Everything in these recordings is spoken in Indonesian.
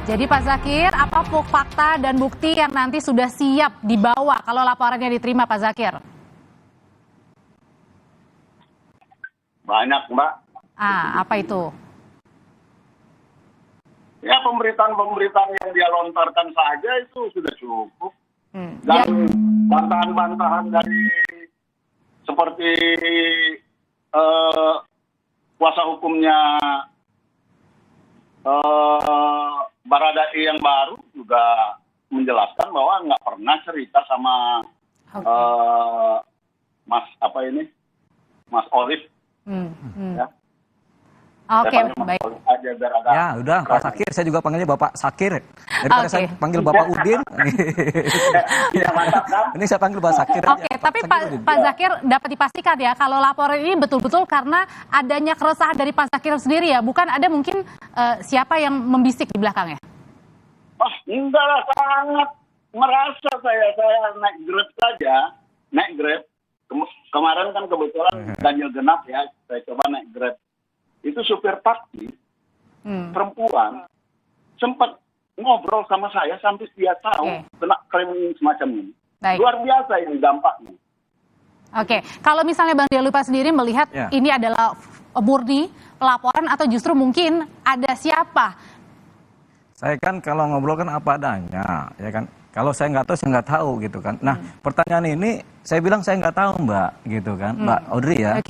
Jadi Pak Zakir, apa fakta dan bukti yang nanti sudah siap dibawa kalau laporannya diterima Pak Zakir? Banyak, Mbak. Apa itu? Ya, pemberitaan-pemberitaan yang dia lontarkan saja itu sudah cukup. Dan bantahan-bantahan dari seperti kuasa hukumnya Baradae yang baru juga menjelaskan bahwa nggak pernah cerita sama Mas Olive. Ya. Oke, baik. Ya, udah Pak Zakir, saya juga panggilnya Bapak Zakir. Daripada saya panggil Bapak Udin. Ya, mantap kan? Ini saya panggil Bapak Zakir aja. Oke, tapi Pak Zakir dapat dipastikan ya kalau laporan ini betul-betul karena adanya keresahan dari Pak Zakir sendiri ya, bukan ada mungkin siapa yang membisik di belakangnya? Enggak lah, sangat merasa saya naik Grab saja, naik Grab. Kemarin kan kebetulan ganjil genap ya, saya coba naik Grab. Itu supir taksi perempuan sempat ngobrol sama saya sampai dia tahu kena klaim semacam ini. Baik. Luar biasa ini dampaknya. Oke, kalau misalnya Bang Delupa sendiri melihat ini adalah murni pelaporan atau justru mungkin ada siapa? Saya kan kalau ngobrol kan apa adanya, ya kan. Kalau saya nggak tahu, saya nggak tahu gitu kan. Nah, pertanyaan ini saya bilang saya nggak tahu Mbak, gitu kan, Mbak Audrey ya.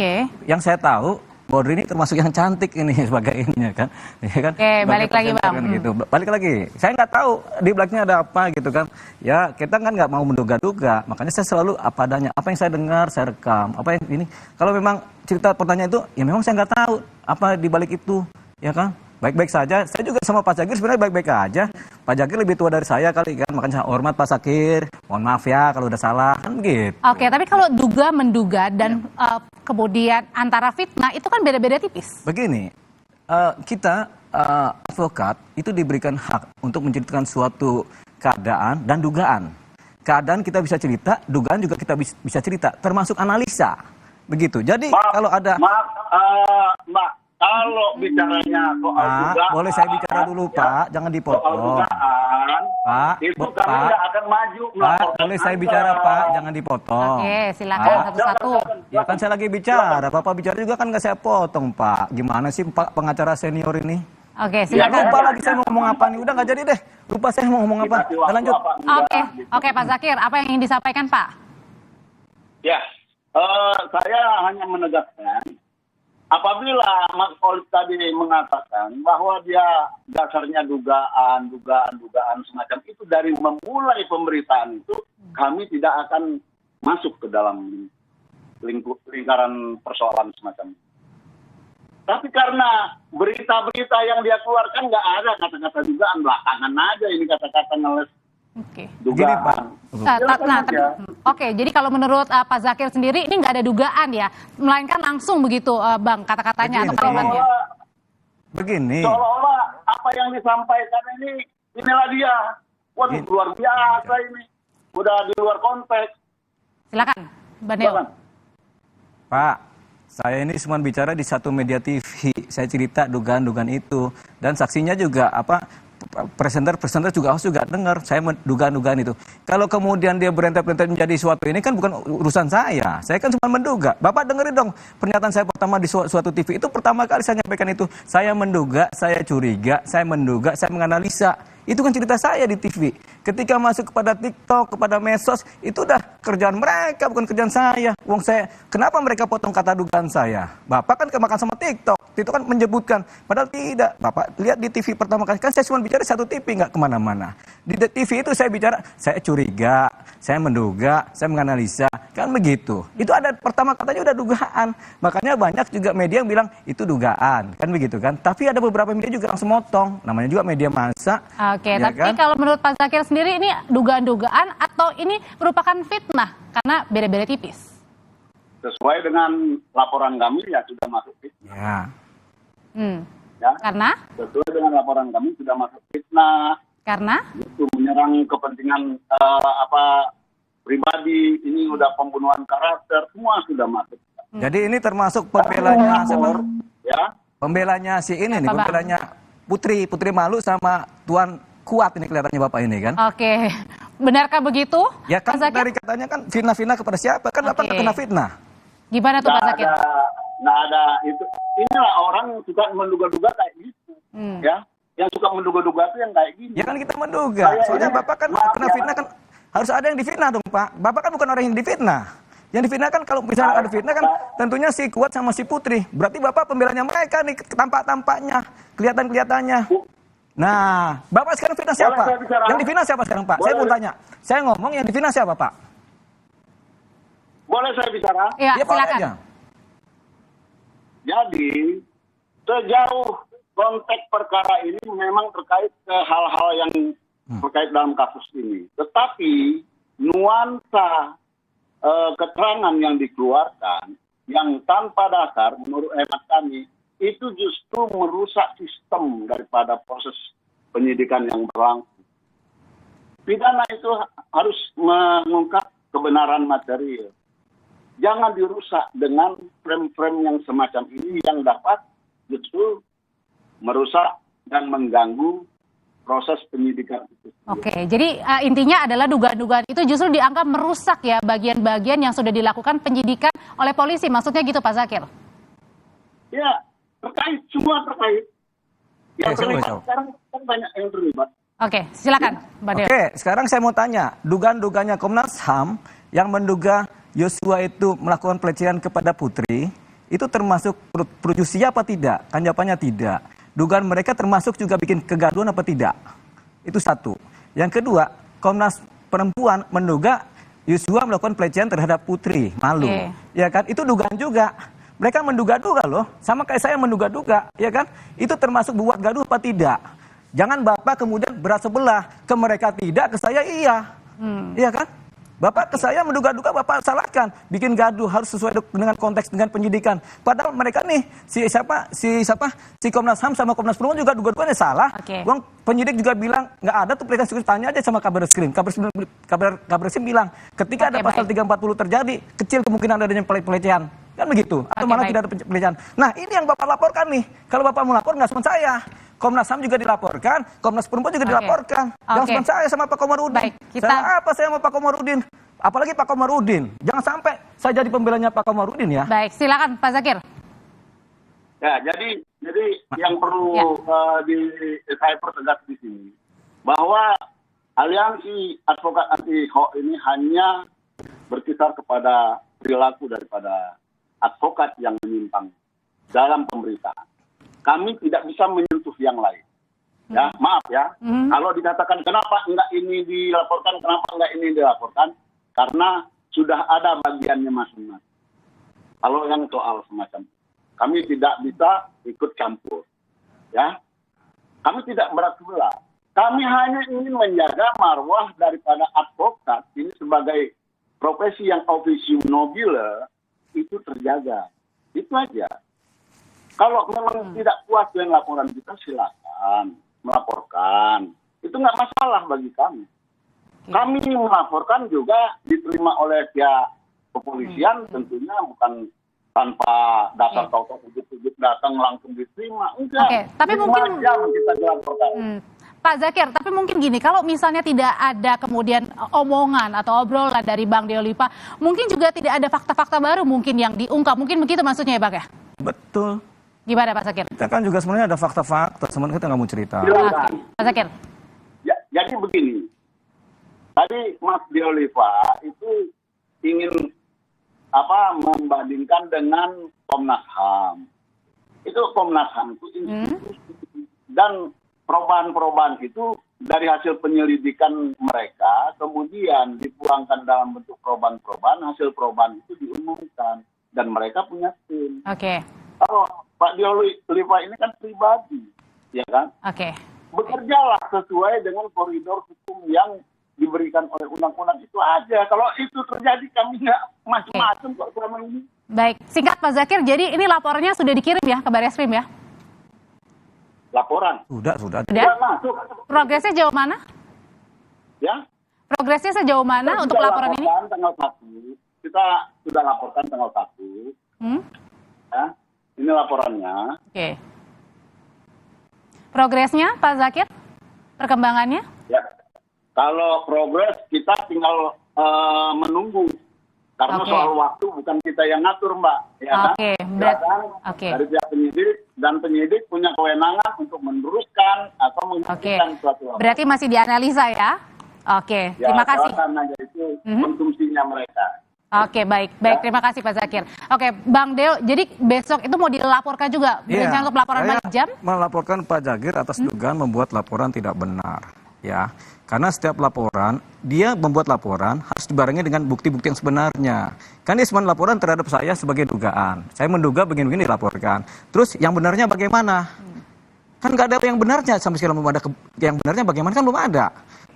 Yang saya tahu, Mbak Audrey ini termasuk yang cantik ini sebagai ininya kan, ya kan. Balik lagi Bang. Gitu. Balik lagi, saya nggak tahu di belakangnya ada apa gitu kan. Ya kita kan nggak mau menduga-duga, makanya saya selalu apa adanya, apa yang saya dengar saya rekam, apa yang ini. Kalau memang cerita pertanyaan itu, ya memang saya nggak tahu apa di balik itu, ya kan. Baik-baik saja, saya juga sama Pak Zakir sebenarnya baik-baik aja. Pak Zakir lebih tua dari saya kali kan, makanya saya hormat Pak Zakir. Mohon maaf ya kalau udah salah, kan begitu. Oke, tapi kalau duga-menduga dan kemudian antara fitnah itu kan beda-beda tipis. Begini, kita advokat itu diberikan hak untuk menceritakan suatu keadaan dan dugaan. Keadaan kita bisa cerita, dugaan juga kita bisa cerita, termasuk analisa. Begitu, jadi kalau ada... Mbak, kalau bicaranya soal dugaan, boleh saya bicara dulu Pak, jangan dipotong. Pak, itu kami tidak akan maju. Pak, boleh saya bicara Pak, jangan dipotong. Oke, silakan satu-satu. Ya kan saya lagi bicara, Bapak bicara juga kan nggak saya potong Pak. Gimana sih Pak pengacara senior ini? Oke, silakan. Lupa lagi saya mau ngomong apa nih, udah nggak jadi deh. Lupa saya mau ngomong apa. Lanjut. Oke Pak Zakir, apa yang ingin disampaikan Pak? Ya, saya hanya menegaskan. Apabila Mas Olive tadi mengatakan bahwa dia dasarnya dugaan semacam itu dari memulai pemberitaan itu, kami tidak akan masuk ke dalam lingkaran persoalan semacam itu. Tapi karena berita-berita yang dia keluarkan nggak ada kata-kata dugaan, belakangan aja ini kata-kata ngeles. Gini Pak. Oke, jadi kalau menurut Pak Zakir sendiri ini nggak ada dugaan ya, melainkan langsung begitu Bang kata-katanya atau kalimatnya. Begini. Seolah-olah apa yang disampaikan inilah dia. Waduh, luar biasa ini. Udah di luar konteks. Silakan, Bang Neo. Pak, saya ini cuma bicara di satu media TV. Saya cerita dugaan-dugaan itu dan saksinya juga presenter juga harus juga dengar saya dugaan-dugaan itu. Kalau kemudian dia berentet-entet menjadi suatu ini kan bukan urusan saya. Saya kan cuma menduga. Bapak dengerin dong pernyataan saya pertama di suatu TV itu pertama kali saya nyampaikan itu. Saya menduga, saya curiga, saya menduga, saya menganalisa. Itu kan cerita saya di TV. Ketika masuk kepada TikTok, kepada medsos, itu udah kerjaan mereka, bukan kerjaan saya. Wong saya, kenapa mereka potong kata dugaan saya? Bapak kan kemakan sama TikTok. Itu kan menyebutkan, padahal tidak. Bapak lihat di TV pertama kali, kan saya cuma bicara satu TV, nggak kemana-mana. Di TV itu saya bicara, saya curiga, saya menduga, saya menganalisa, kan begitu. Itu ada pertama katanya udah dugaan. Makanya banyak juga media yang bilang, itu dugaan, kan begitu kan. Tapi ada beberapa media juga langsung motong, namanya juga media massa. Oke, ya tapi kan? Kalau menurut Pak Zakir sendiri ini dugaan-dugaan atau ini merupakan fitnah karena beda-beda tipis? Sesuai dengan laporan kami ya sudah masuk fitnah. Ya. Karena? Sesuai dengan laporan kami sudah masuk fitnah. Karena? Itu menyerang kepentingan pribadi, ini udah pembunuhan karakter, semua sudah masuk. Jadi ini termasuk pembelanya ya. Pembelanya si ini nih, pembelanya Putri Malu sama Tuan kuat ini kelihatannya Bapak ini kan. Oke, benarkah begitu? Ya kan Pak Zakir? dari katanya kan fitnah-fitnah kepada siapa? Kan Bapak Oke. nggak kena fitnah. Gimana tuh Pak Zakir? Nggak ada itu. Inilah orang suka menduga-duga kayak gitu, ya. Yang suka menduga-duga itu yang kayak gini. Ya kan kita menduga. Soalnya Bapak kan kena fitnah kan harus ada yang difitnah dong Pak. Bapak kan bukan orang yang difitnah. Yang difitnah kan kalau misalnya ada fitnah kan tentunya si Kuat sama si Putri. Berarti Bapak pembelanya mereka nih tampak-tampaknya, kelihatan-kelihatannya. Nah, Bapak sekarang fitnah siapa? Boleh saya bicara? Yang difitnah siapa sekarang Pak? Saya Boleh. mau tanya. Saya ngomong yang difitnah siapa Pak? Boleh saya bicara? Ya, Ya, Pak silakan. aja. Jadi sejauh konteks perkara ini memang terkait ke hal-hal yang terkait dalam kasus ini. Tetapi nuansa keterangan yang dikeluarkan yang tanpa dasar menurut hemat kami itu justru merusak sistem daripada proses penyidikan yang berlangsung. Pidana itu harus mengungkap kebenaran material. Jangan dirusak dengan frame-frame yang semacam ini yang dapat justru merusak dan mengganggu proses penyidikan itu. Oke, jadi intinya adalah dugaan-dugaan itu justru dianggap merusak ya bagian-bagian yang sudah dilakukan penyidikan oleh polisi. Maksudnya gitu Pak Zakir? Ya, terkait, semua terkait. Yang saya terlibat mau sekarang kan banyak yang terlibat. Oke, silakan Mbak Deo. Oke, sekarang saya mau tanya, dugaan-dugaannya Komnas HAM yang menduga Yosua itu melakukan pelecehan kepada Putri, itu termasuk pro justisia apa tidak? Kan jawabannya tidak. Dugaan mereka termasuk juga bikin kegaduhan apa tidak? Itu satu. Yang kedua, Komnas Perempuan menduga Yosua melakukan pelecehan terhadap Putri, Malu. Oke. Ya kan? Itu dugaan juga. Mereka menduga-duga loh, sama kayak saya menduga-duga, ya kan? Itu termasuk buat gaduh apa tidak? Jangan Bapak kemudian berat sebelah, ke mereka tidak, ke saya iya. Iya kan? Bapak ke saya menduga-duga Bapak salahkan, bikin gaduh harus sesuai dengan konteks dengan penyidikan. Padahal mereka nih si Komnas HAM sama Komnas Perempuan juga duga-duganya salah. Oke. Uang penyidik juga bilang nggak ada tuh pelecehan seksual, tanya aja sama Kabarreskrim. Kabarreskrim bilang ketika ada Oke, pasal baik. 340 terjadi, kecil kemungkinan adanya pelecehan. Kan begitu? Atau Oke, malah baik. tidak ada pelecehan. Nah, ini yang Bapak laporkan nih. Kalau Bapak melapor nggak cuma saya. Komnas HAM juga dilaporkan, Komnas Perempuan juga Oke. dilaporkan. Jangan Oke. cuma saya sama Pak Komarudin. Baik, kita- Saya apa saya sama Pak Komarudin? Apalagi Pak Komarudin. Jangan sampai saya jadi pembelanya Pak Komarudin ya. Baik, silakan Pak Zakir. Ya, jadi yang perlu saya pertegas di sini bahwa aliansi advokat anti hoax ini hanya berkisar kepada perilaku daripada advokat yang menyimpang dalam pemberitaan. Kami tidak bisa menyentuh yang lain. Ya, maaf ya. Kalau dikatakan kenapa enggak ini dilaporkan, kenapa enggak ini dilaporkan, karena sudah ada bagiannya masing-masing. Kalau yang soal semacam itu, kami tidak bisa ikut campur. Ya, kami tidak berat sebelah. Kami hanya ingin menjaga marwah daripada advokat ini sebagai profesi yang officium nobile itu terjaga. Itu aja. Kalau memang tidak puas dengan laporan kita, silakan melaporkan. Itu nggak masalah bagi kami. Kami melaporkan juga diterima oleh pihak kepolisian, tentunya bukan tanpa dasar tahu-tahu ujuk-ujuk datang langsung diterima. Enggak. Oke, tapi 5 mungkin jam kita dilaporkan. Pak Zakir, tapi mungkin gini, kalau misalnya tidak ada kemudian omongan atau obrolan dari Bang Deolipa, mungkin juga tidak ada fakta-fakta baru mungkin yang diungkap. Mungkin begitu maksudnya ya Bang ya? Betul. Gimana Pak Zakir? Kita kan juga sebenarnya ada fakta-fakta, sebenarnya kita nggak mau cerita. Silakan. Oke, Pak Zakir. Ya, jadi begini, tadi Mas Deolipa itu ingin membandingkan dengan Komnas HAM. Itu Komnas HAM itu institusi dan perubahan-perubahan itu dari hasil penyelidikan mereka kemudian dipulangkan dalam bentuk perubahan-perubahan, hasil perubahan itu diumumkan dan mereka punya tim. Oke, Kalau Pak Deolipa ini kan pribadi, ya kan? oke. Bekerjalah sesuai dengan koridor hukum yang diberikan oleh undang-undang itu aja. Kalau itu terjadi kami nggak macam-macam kok selama ini. Baik, singkat Pak Zakir, jadi ini laporannya sudah dikirim ya ke Barreskrim ya? Laporan. Sudah. Sudah? Masuk. Progresnya jauh mana? Ya. Progresnya sejauh mana Kita untuk sudah laporan ini? laporkan tanggal 1. Kita sudah laporkan tanggal 1. Ya. Ini laporannya. Oke. Progresnya Pak Zakir? perkembangannya? Ya, kalau progres kita tinggal menunggu. Karena Oke. soal waktu bukan kita yang ngatur, Mbak. Ya kan? Oke, Ya kan? oke. Dari pihak penyidik, dan penyidik punya kewenangan untuk meneruskan atau Oke, menghentikan suatu hal. berarti masih dianalisa ya? Oke, Ya, terima kasih. karena itu konsumsinya mereka. Oke, baik, terima kasih Pak Zakir. Oke, Bang Deo, jadi besok itu mau dilaporkan juga, berencana untuk pelaporan saya jam? melaporkan Pak Zakir atas dugaan membuat laporan tidak benar, ya. Karena setiap laporan, dia membuat laporan harus dibarengi dengan bukti-bukti yang sebenarnya. Kan dia cuma laporan terhadap saya sebagai dugaan. Saya menduga begini-begini dilaporkan. Terus yang benarnya bagaimana? Kan nggak ada yang benarnya, sampai sekarang belum ada yang benarnya bagaimana, kan belum ada.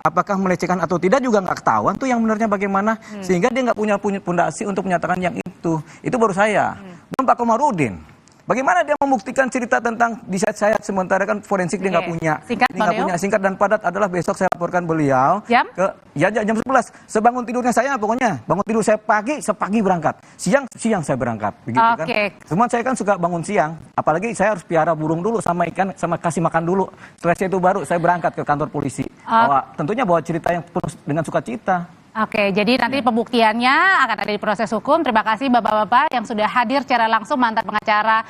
Apakah melecehkan atau tidak juga nggak ketahuan tuh yang benarnya bagaimana, sehingga dia nggak punya pondasi untuk menyatakan yang itu baru saya. Dan Pak Komarudin, bagaimana dia membuktikan cerita tentang disayat-sayat sementara kan forensik dia nggak Oke. punya. Singkat, Ini nggak Bang Deo. punya. Singkat dan padat adalah besok saya laporkan beliau Jam? ke jam 11. Sebangun tidurnya saya pokoknya, bangun tidur saya sepagi berangkat. Siang saya berangkat. Begitu Oke. kan. Semua saya kan suka bangun siang, apalagi saya harus piara burung dulu sama ikan, sama kasih makan dulu. Setelah itu baru saya berangkat ke kantor polisi. Tentunya bawa cerita yang penuh dengan sukacita. Oke, jadi nanti pembuktiannya akan ada di proses hukum. Terima kasih Bapak-Bapak yang sudah hadir secara langsung, mantan pengacara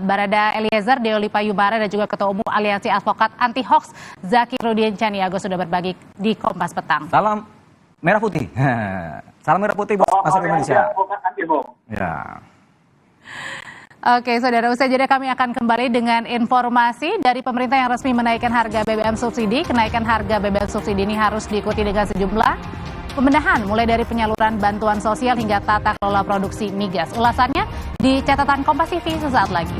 Barada Eliezer, Deo Lipayubara, dan juga Ketua Umum Aliansi Advokat Anti Hoax Zakirudin Caniago sudah berbagi di Kompas Petang. Salam merah putih. Salam merah putih buat masyarakat Indonesia. Ya. Oke, saudara, usai jeda kami akan kembali dengan informasi dari pemerintah yang resmi menaikkan harga BBM subsidi. Kenaikan harga BBM subsidi ini harus diikuti dengan sejumlah pembenahan, mulai dari penyaluran bantuan sosial hingga tata kelola produksi migas. Ulasannya di catatan Kompas TV sesaat lagi.